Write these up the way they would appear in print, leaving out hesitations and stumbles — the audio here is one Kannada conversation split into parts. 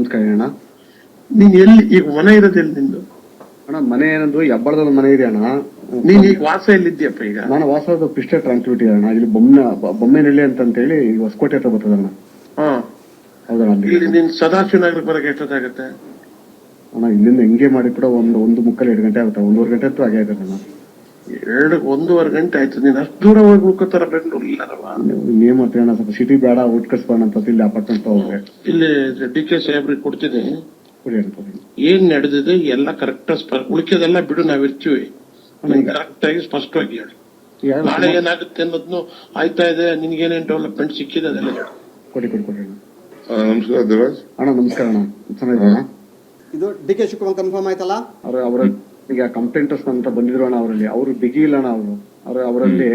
ನಮಸ್ಕಾರ ಅಣ್ಣ. ನೀನ್ ಎಲ್ಲಿ ಈಗ ಮನೆ ಇರೋದೆಲ್ಲಿ ನಿಂದು? ಅಣ್ಣ ಮನೆ ಏನಂದ್ರು ಹೆಬ್ಬಳದ ಮನೆ ಇದೆ ಅಣ್ಣ. ನೀನ್ ಈಗ ವಾಸ ಎಲ್ಲಿದ್ಯಪ್ಪ ಈಗ? ನಾನು ವಾಸದ ಪಿಸ್ಟೆ ಟ್ರಾನ್ಸ್ಪಿಟಿ ಅಣ್ಣ. ಇಲ್ಲಿ ಬೊಮ್ಮೆನಹಳ್ಳಿ ಅಂತೇಳಿ ಹೊಸಕೋಟೆ ಹತ್ರ ಬರ್ತದಣ್ಣ. ಹೌದಣ್ಣ. ಇಲ್ಲಿ ನೀನ್ ಸದಾಶಿವನಗರಕ್ಕೆ ಬರಕ್ಕೆ ಎಷ್ಟೊತ್ತಾಗತ್ತೆ ಅಣ್ಣ? ಇಲ್ಲಿಂದ ಹೆಂಗೆ ಮಾಡಿ ಕೂಡ ಒಂದು ಮುಕ್ಕಲ್ 2 ಗಂಟೆ ಆಗುತ್ತೆ. 1.5 ಗಂಟೆ ಅಂತೂ ಆಗೇ ಆಗುತ್ತೆ ಅಣ್ಣ. 1.5 ಗಂಟೆ ಆಯ್ತು. ನೀನ್ ಅಷ್ಟು ದೂರ ಹೋಗಿ ಉಳ್ಕೋತಾರ ಬೆಂಗಳೂರು ಇಲ್ಲಾರವ? ಏನ್ ಮಾಡ್ತೀವಿ ಅಣ್ಣ, ಸ್ವಲ್ಪ ಸಿಟಿ ಬೇಡ, ಊಟ ಕಟ್ಸ್ಬೋಣ ಅಂತ ಇಲ್ಲಿ ಅಪಾರ್ಟ್ಮೆಂಟ್ ಹೋಗ್ರೆ ಇಲ್ಲಿ ಡಿ ಕೆ ಸಾಹೇಬ್ರಿಗೆ ಕೊಡ್ತೀನಿ. ಏನ್ ನಡೆದಿದೆ ಎಲ್ಲ ಕರೆಕ್ಟ್ ಉಳಿಕೆದೆಲ್ಲ ಬಿಡು, ನಾವಿರ್ತೀವಿ. ಕರೆಕ್ಟ್ ಆಗಿ ಸ್ಪಷ್ಟವಾಗಿ ಹೇಳಿ. ನಾಳೆ ಏನಾಗುತ್ತೆ ಅನ್ನೋದ್ನು ಆಯ್ತಾ ಇದೆ, ನಿನ್ಗೇನೇನ್ ಡೆವಲಪ್ಮೆಂಟ್ ಸಿಕ್ಕಿದೆ ಅದೆಲ್ಲ ಹೇಳಿ. ಕೊಡಿ. ನಮಸ್ಕಾರ ದೇವರಾಜ್ ಅಣ್ಣ. ನಮಸ್ಕಾರ ಅಣ್ಣ. ಚೆನ್ನಾಗಿದ್ದೀರಾ? ಇದು ಡಿ ಕೆ ಶಿವಕುಮಾರ್ ಕನ್ಫರ್ಮ್ ಆಯ್ತಲ್ಲ? ಅವರ ಈಗ ಕಂಪ್ಲೇಂಟರ್ಸ್ ಅಂತ ಬಂದಿದ್ರು ಅಣ್ಣ. ಅವರಲ್ಲಿ ಅವರು ಬಿಗಿ ಇಲ್ಲ ಅಣ್ಣ. ಅವರಲ್ಲಿ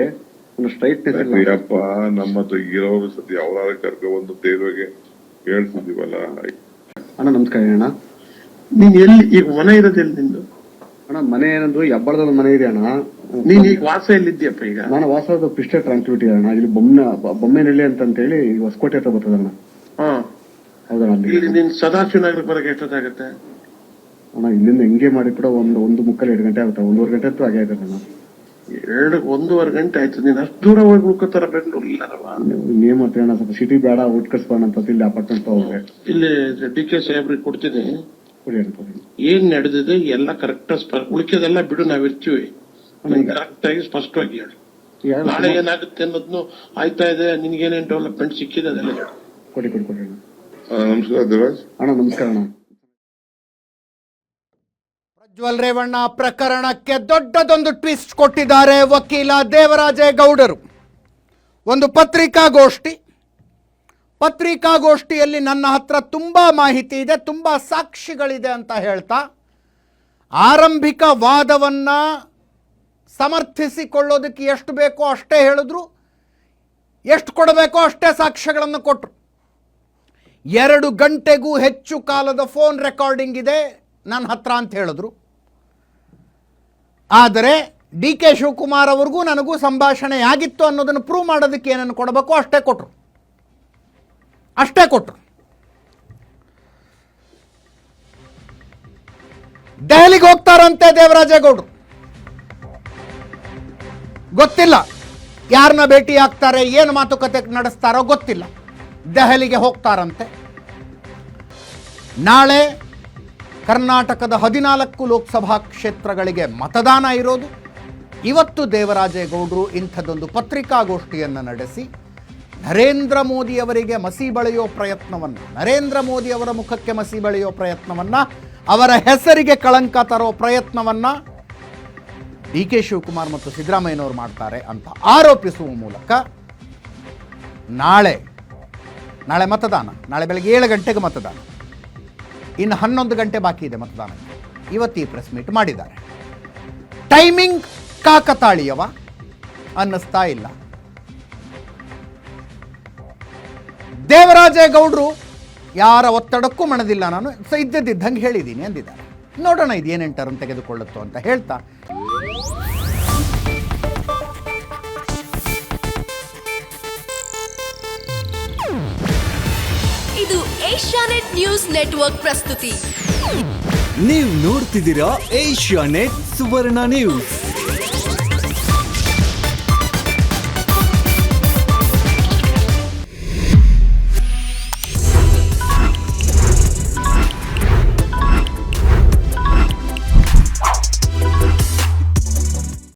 ಒಂದು ಸ್ಟ್ರೈಟ್ನೆಸ್ ಇಲ್ಲ. ಅಪ್ಪ ನಮ್ಮ ಹತ್ರ ಇರೋರು ಸತಿ ಅವರಾದ ಕರ್ಕೊಂಡು ದೇವ್ರಿಗೆ ಹೇಳ್ತಿದೀವಲ್ಲ. ಅಣ್ಣ ನಮಸ್ಕಾರ ಅಣ್ಣ. ನೀನ್ ಎಲ್ಲಿ ಈಗ ಮನೆ ಇರೋದೆಲ್ಲಿ ನಿಂದು? ಅಣ್ಣ ಮನೆ ಏನಂದ್ರು ಹೆಬ್ಬಳದ ಮನೆ ಇದೆ ಅಣ್ಣ. ನೀನ್ ಈಗ ವಾಸ ಎಲ್ಲಿದ್ಯಪ್ಪ ಈಗ? ನಾನು ವಾಸದ ಪಿಸ್ಟೆ ಟ್ರಾನ್ಸ್ಪಿಟಿ ಅಣ್ಣ. ಇಲ್ಲಿ ಬೊಮ್ಮೆನಹಳ್ಳಿ ಅಂತೇಳಿ ಹೊಸಕೋಟೆ ಹತ್ರ ಬರ್ತದಣ್ಣ. ಹೌದಣ್ಣ. ಇಲ್ಲಿ ನೀನ್ ಸದಾಶಿವನಗರಕ್ಕೆ ಬರಕ್ಕೆ ಎಷ್ಟೊತ್ತಾಗತ್ತೆ ಅಣ್ಣ? ಇಲ್ಲಿಂದ ಹೆಂಗೆ ಮಾಡಿ ಕೂಡ ಒಂದು ಮುಕ್ಕಲ್ 2 ಗಂಟೆ ಆಗುತ್ತೆ. 1.5 ಗಂಟೆ ಅಂತೂ ಆಗೇ ಆಗುತ್ತೆ ಅಣ್ಣ. 1.5 ಗಂಟೆ ಆಯ್ತು. ನೀನ್ ಅಷ್ಟು ದೂರ ಹೋಗಿ ಉಳ್ಕೋತಾರ ಬೆಂಗಳೂರು ಇಲ್ಲಾರವ? ಏನ್ ಮಾಡ್ತೀವಿ ಅಣ್ಣ, ಸ್ವಲ್ಪ ಸಿಟಿ ಬೇಡ, ಊಟ ಕಟ್ಸ್ಬೋಣ ಅಂತ ಇಲ್ಲಿ ಅಪಾರ್ಟ್ಮೆಂಟ್ ಹೋಗ್ರೆ ಇಲ್ಲಿ ಡಿ ಕೆ ಸಾಹೇಬ್ರಿಗೆ ಕೊಡ್ತೀನಿ. ಏನ್ ನಡೆದಿದೆ ಎಲ್ಲ ಕರೆಕ್ಟ್ ಉಳಿಕೆದೆಲ್ಲ ಬಿಡು, ನಾವಿರ್ತೀವಿ. ಕರೆಕ್ಟ್ ಆಗಿ ಸ್ಪಷ್ಟವಾಗಿ ಹೇಳಿ. ನಾಳೆ ಏನಾಗುತ್ತೆ ಅನ್ನೋದ್ನು ಆಯ್ತಾ ಇದೆ, ನಿನ್ಗೇನೇನ್ ಡೆವಲಪ್ಮೆಂಟ್ ಸಿಕ್ಕಿದೆ ಅದೆಲ್ಲ ಹೇಳಿ. ಕೊಡಿ. ನಮಸ್ಕಾರ ದೇವರಾಜ್ ಅಣ್ಣ. ನಮಸ್ಕಾರ ಅಣ್ಣ. ಪ್ರಜ್ವಲ್ ರೇವಣ್ಣ ಪ್ರಕರಣಕ್ಕೆ ದೊಡ್ಡದೊಂದು ಟ್ವಿಸ್ಟ್ ಕೊಟ್ಟಿದ್ದಾರೆ ವಕೀಲ ದೇವರಾಜೇಗೌಡರು. ಒಂದು ಪತ್ರಿಕಾಗೋಷ್ಠಿಯಲ್ಲಿ ನನ್ನ ಹತ್ರ ತುಂಬ ಮಾಹಿತಿ ಇದೆ, ತುಂಬ ಸಾಕ್ಷಿಗಳಿದೆ ಅಂತ ಹೇಳ್ತಾ ಆರಂಭಿಕ ವಾದವನ್ನು ಸಮರ್ಥಿಸಿಕೊಳ್ಳೋದಕ್ಕೆ ಎಷ್ಟು ಬೇಕೋ ಅಷ್ಟೇ ಹೇಳಿದ್ರು, ಎಷ್ಟು ಕೊಡಬೇಕೋ ಅಷ್ಟೇ ಸಾಕ್ಷ್ಯಗಳನ್ನು ಕೊಟ್ಟರು. 2 ಗಂಟೆಗೂ ಹೆಚ್ಚು ಕಾಲದ ಫೋನ್ ರೆಕಾರ್ಡಿಂಗ್ ಇದೆ ನನ್ನ ಹತ್ರ ಅಂತ ಹೇಳಿದ್ರು. ಆದರೆ ಡಿ ಕೆ ಶಿವಕುಮಾರ್ ಅವ್ರಿಗೂ ನನಗೂ ಸಂಭಾಷಣೆ ಆಗಿತ್ತು ಅನ್ನೋದನ್ನು ಪ್ರೂವ್ ಮಾಡೋದಕ್ಕೆ ಏನನ್ನು ಕೊಡಬೇಕು ಅಷ್ಟೇ ಕೊಟ್ಟರು. ದೆಹಲಿಗೆ ಹೋಗ್ತಾರಂತೆ ದೇವರಾಜೇಗೌಡರು. ಗೊತ್ತಿಲ್ಲ ಯಾರನ್ನ ಭೇಟಿ ಆಗ್ತಾರೆ, ಏನು ಮಾತುಕತೆ ನಡೆಸ್ತಾರೋ ಗೊತ್ತಿಲ್ಲ. ದೆಹಲಿಗೆ ಹೋಗ್ತಾರಂತೆ. ನಾಳೆ ಕರ್ನಾಟಕದ 14 ಲೋಕಸಭಾ ಕ್ಷೇತ್ರಗಳಿಗೆ ಮತದಾನ ಇರೋದು. ಇವತ್ತು ದೇವರಾಜೇಗೌಡರು ಇಂಥದ್ದೊಂದು ಪತ್ರಿಕಾಗೋಷ್ಠಿಯನ್ನು ನಡೆಸಿ ನರೇಂದ್ರ ಮೋದಿ ಅವರಿಗೆ ಮಸಿ ಬಳಿಯೋ ಪ್ರಯತ್ನವನ್ನು, ನರೇಂದ್ರ ಮೋದಿ ಅವರ ಮುಖಕ್ಕೆ ಮಸಿ ಬಳಿಯೋ ಪ್ರಯತ್ನವನ್ನು, ಅವರ ಹೆಸರಿಗೆ ಕಳಂಕ ತರೋ ಪ್ರಯತ್ನವನ್ನು ಡಿ ಕೆ ಶಿವಕುಮಾರ್ ಮತ್ತು ಸಿದ್ದರಾಮಯ್ಯನವರು ಮಾಡ್ತಾರೆ ಅಂತ ಆರೋಪಿಸುವ ಮೂಲಕ ನಾಳೆ ಮತದಾನ, ನಾಳೆ ಬೆಳಗ್ಗೆ 7 ಗಂಟೆಗೆ ಮತದಾನ, ಇನ್ನು 11 ಗಂಟೆ ಬಾಕಿ ಇದೆ ಮತದಾನ. ಇವತ್ತು ಈ ಪ್ರೆಸ್ ಮೀಟ್ ಮಾಡಿದ್ದಾರೆ. ಟೈಮಿಂಗ್ ಕಾಕತಾಳೀಯವ ಅನ್ನಿಸ್ತಾ ಇಲ್ಲ. ದೇವರಾಜೇಗೌಡರು ಯಾರ ಒತ್ತಡಕ್ಕೂ ಮಣದಿಲ್ಲ, ನಾನು ಇದ್ದಂಗೆ ಹೇಳಿದ್ದೀನಿ ಅಂದಿದ್ದಾರೆ. ನೋಡೋಣ ಇದು ಏನೇನು ಟರ್ನ್ ತೆಗೆದುಕೊಳ್ಳುತ್ತೋ ಅಂತ ಹೇಳ್ತಾ ಇದು ಏಷ್ಯಾನೆಟ್ ನ್ಯೂಸ್ ನೆಟ್ವರ್ಕ್ ಪ್ರಸ್ತುತಿ. ನೀವು ನೋಡ್ತಿದ್ದೀರಾ ಏಷ್ಯಾನೆಟ್ ಸುವರ್ಣ ನ್ಯೂಸ್.